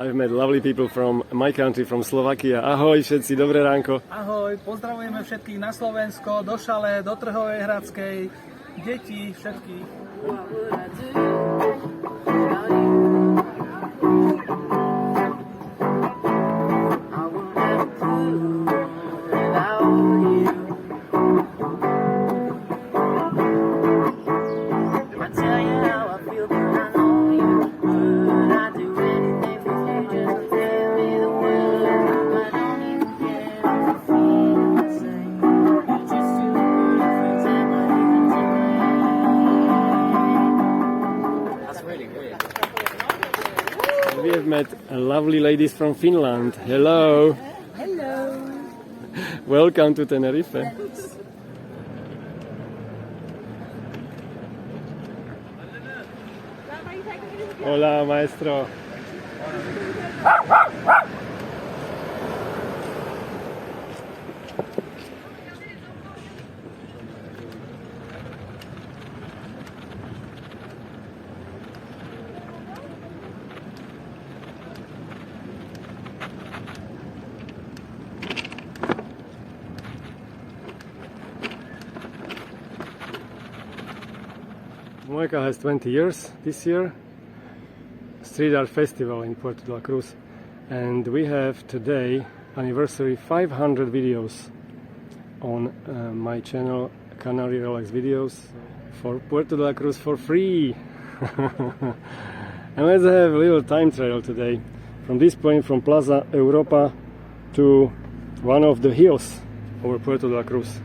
I've met lovely people from my country, from Slovakia. Ahoj všetci, dobré ránko. Ahoj, pozdravujeme všetkých na Slovensko, do Šale, do Trhovej Hradskej, deti, všetkých. What would I do without you? I wouldn't have a clue without you. I tell you how I feel, but I know you would. I'd do anything for you, just tell me the word. I don't even care if you feel the same. You're just too beautiful, and not even to blame. That's really weird. We have met lovely ladies from Finland. Hello. Hello. Welcome to Tenerife. Hola, maestro. Moeca has 20 years this year. Street Art Festival in Puerto de la Cruz, and we have today anniversary 500 videos on my channel Canary Relax Videos for Puerto de la Cruz for free. And let's have a little time travel today from this point, from Plaza Europa to one of the hills over Puerto de la Cruz.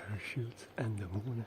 parachutes and the moon.